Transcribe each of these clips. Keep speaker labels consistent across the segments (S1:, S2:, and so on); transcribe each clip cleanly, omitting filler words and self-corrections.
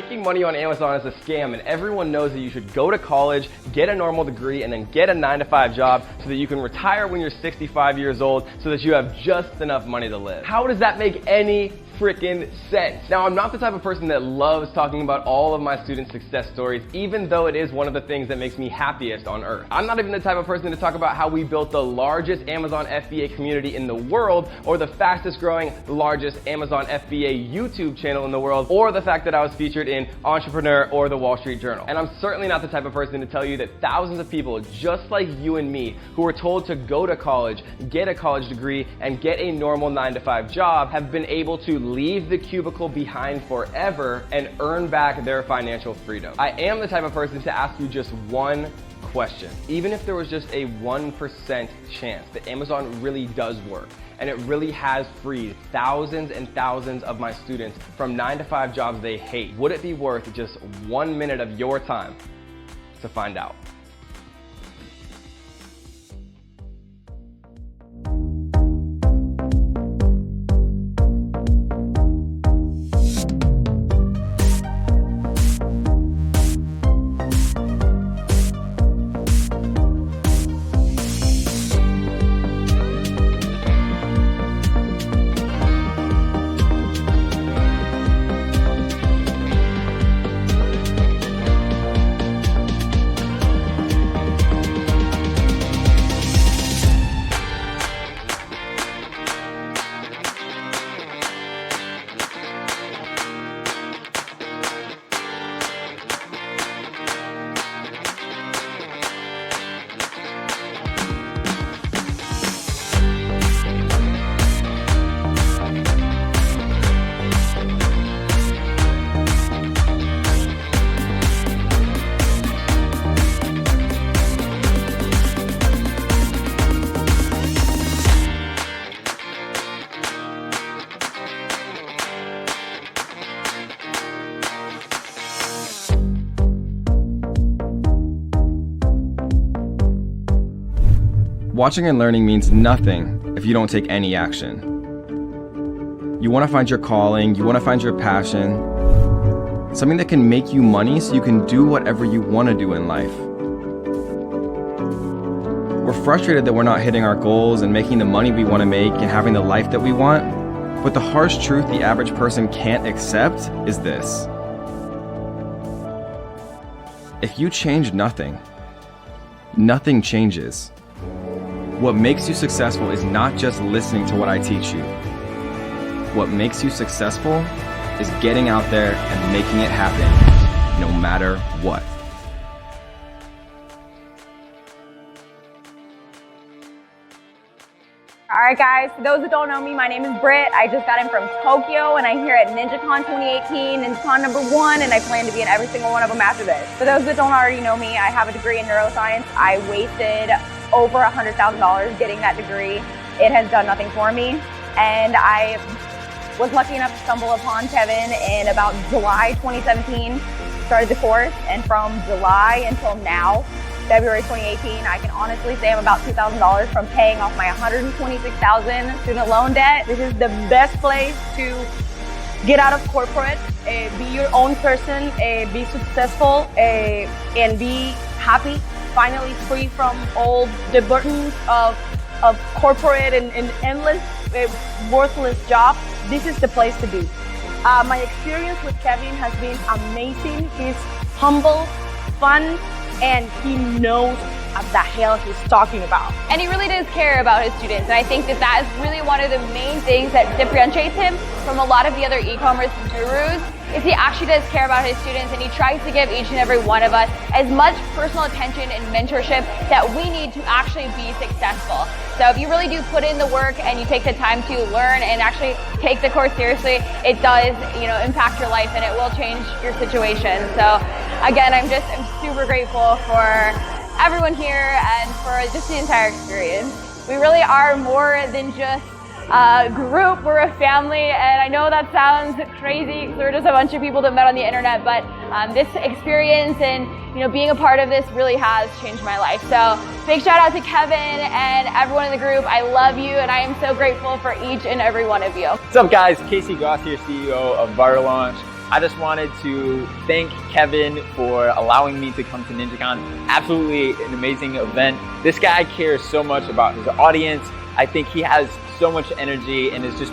S1: making money on Amazon is a scam, and everyone knows that you should go to college, get a normal degree, and then get a 9-to-5 job so that you can retire when you're 65 years old so that you have just enough money to live. How does that make any freaking sense? Now, I'm not the type of person that loves talking about all of my students' success stories, even though it is one of the things that makes me happiest on earth. I'm not even the type of person to talk about how we built the largest Amazon FBA community in the world, or the fastest growing, largest Amazon FBA YouTube channel in the world, or the fact that I was featured in Entrepreneur or the Wall Street Journal. And I'm certainly not the type of person to tell you that thousands of people just like you and me, who were told to go to college, get a college degree, and get a normal 9-to-5 job, have been able to leave the cubicle behind forever and earn back their financial freedom. I am the type of person to ask you just one question. Even if there was just a 1% chance that Amazon really does work, and it really has freed thousands and thousands of my students from 9-to-5 jobs they hate, would it be worth just 1 minute of your time to find out? Watching and learning means nothing if you don't take any action. You want to find your calling, you want to find your passion, something that can make you money so you can do whatever you want to do in life. We're frustrated that we're not hitting our goals and making the money we want to make and having the life that we want, but the harsh truth the average person can't accept is this. If you change nothing, nothing changes. What makes you successful is not just listening to what I teach you. What makes you successful is getting out there and making it happen, no matter what.
S2: Alright guys, for those that don't know me, my name is Britt. I just got in from Tokyo and I'm here at NinjaCon 2018, NinjaCon #1, and I plan to be in every single one of them after this. For those that don't already know me, I have a degree in neuroscience. I wasted over $100,000 getting that degree. It has done nothing for me, and I was lucky enough to stumble upon Kevin in about July 2017, started the course, and from July until now, February 2018, I can honestly say I'm about $2,000 from paying off my $126,000 student loan debt. This is the best place to get out of corporate, be your own person, be successful, and be happy. Finally free from all the burdens of corporate and endless, worthless jobs. This is the place to be. My experience with Kevin has been amazing. He's humble, fun, and he knows what the hell he's talking about.
S3: And he really does care about his students, and I think that that is really one of the main things that differentiates him from a lot of the other e-commerce gurus, is he actually does care about his students, and he tries to give each and every one of us as much personal attention and mentorship that we need to actually be successful. So if you really do put in the work and you take the time to learn and actually take the course seriously, it does, impact your life and it will change your situation. So again, I'm super grateful for everyone here and for just the entire experience. We really are more than just a group, we're a family, and I know that sounds crazy because we're just a bunch of people that met on the internet, but this experience and being a part of this really has changed my life. So big shout out to Kevin and everyone in the group. I love you, and I am so grateful for each and every one of you.
S4: What's up guys, Casey Goss here, CEO of Viral Launch. I just wanted to thank Kevin for allowing me to come to NinjaCon. Absolutely an amazing event. This guy cares so much about his audience. I think he has so much energy and is just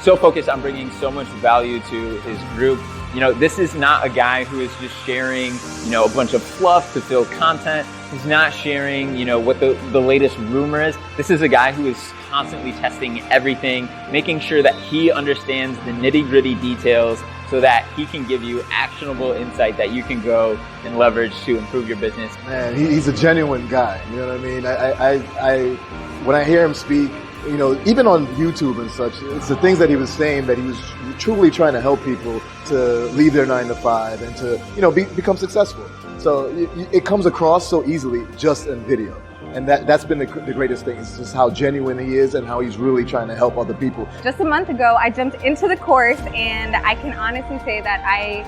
S4: so focused on bringing so much value to his group. You know, this is not a guy who is just sharing, you know, a bunch of fluff to fill content. He's not sharing, you know, what the latest rumor is. This is a guy who is constantly testing everything, making sure that he understands the nitty-gritty details so that he can give you actionable insight that you can go and leverage to improve your business.
S5: Man, he's a genuine guy. You know what I mean? When I hear him speak, you know, even on YouTube and such, it's the things that he was saying that he was truly trying to help people to leave their 9-to-5 and to, you know, become successful. So it comes across so easily just in video. And that's been the greatest thing. It's just how genuine he is and how he's really trying to help other people.
S2: Just a month ago, I jumped into the course, and I can honestly say that I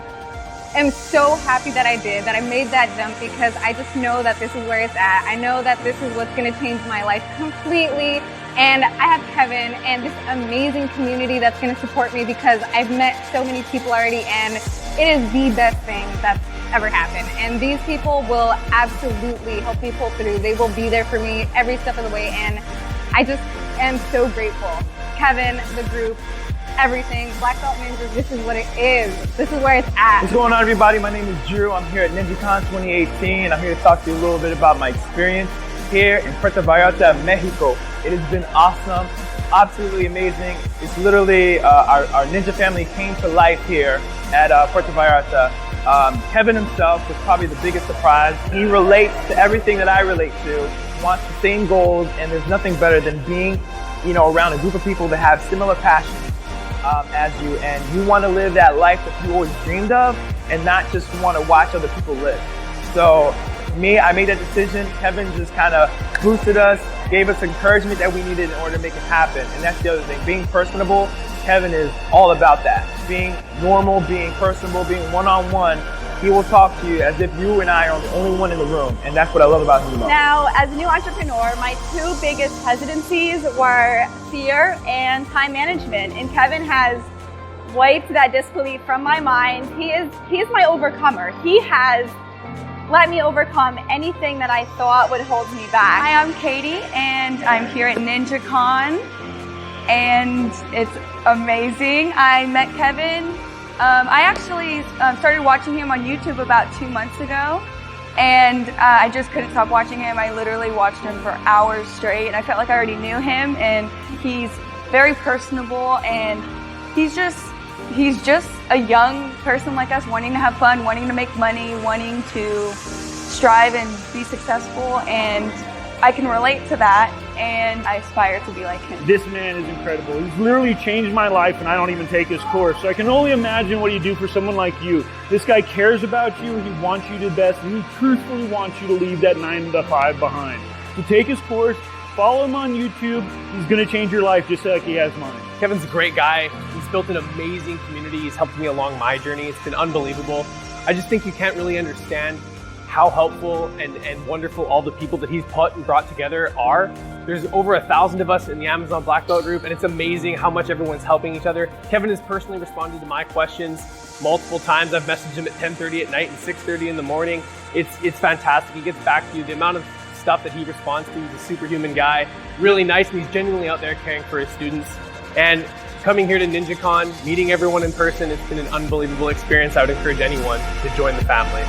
S2: am so happy that I did, that I made that jump, because I just know that this is where it's at. I know that this is what's going to change my life completely. And I have Kevin and this amazing community that's going to support me, because I've met so many people already, and it is the best thing that's ever happened. And these people will absolutely help me pull through. They will be there for me every step of the way, and I just am so grateful. Kevin, the group, everything, Black Belt Ninjas, this is what it is. This is where it's at.
S6: What's going on, everybody? My name is Drew. I'm here at NinjaCon 2018. I'm here to talk to you a little bit about my experience here in Puerto Vallarta, Mexico. It has been awesome, absolutely amazing. It's literally our ninja family came to life here at Puerto Vallarta. Kevin himself was probably the biggest surprise. He relates to everything that I relate to, wants the same goals, and there's nothing better than being, you know, around a group of people that have similar passions as you, and you want to live that life that you always dreamed of, and not just want to watch other people live. So me, I made that decision. Kevin just kind of boosted us, gave us encouragement that we needed in order to make it happen. And that's the other thing, being personable. Kevin is all about that. Being normal, being personable, being one-on-one. He will talk to you as if you and I are the only one in the room. And that's what I love about him the most.
S3: Now, as a new entrepreneur, my two biggest hesitancies were fear and time management. And Kevin has wiped that disbelief from my mind. He is my overcomer. He has let me overcome anything that I thought would hold me back.
S7: Hi, I'm Katie, and I'm here at NinjaCon, and it's amazing. I met Kevin. I actually started watching him on YouTube about 2 months ago, and I just couldn't stop watching him. I literally watched him for hours straight, and I felt like I already knew him, and he's very personable, and he's just a young person like us, wanting to have fun, wanting to make money, wanting to strive and be successful, and I can relate to that, and I aspire to be like him.
S8: This man is incredible. He's literally changed my life, and I don't even take his course. So I can only imagine what he'd do for someone like you. This guy cares about you, he wants you to the best, and he truthfully wants you to leave that 9-to-5 behind. So take his course, follow him on YouTube. He's gonna change your life just like he has mine.
S1: Kevin's a great guy. He's built an amazing community. He's helped me along my journey. It's been unbelievable. I just think you can't really understand how helpful and wonderful all the people that he's put and brought together are. There's over 1,000 of us in the Amazon Black Belt group, and it's amazing how much everyone's helping each other. Kevin has personally responded to my questions multiple times. I've messaged him at 10:30 at night and 6:30 in the morning. It's fantastic. He gets back to you. The amount of stuff that he responds to, he's a superhuman guy. Really nice, and he's genuinely out there caring for his students. And coming here to NinjaCon, meeting everyone in person, it's been an unbelievable experience. I would encourage anyone to join the family.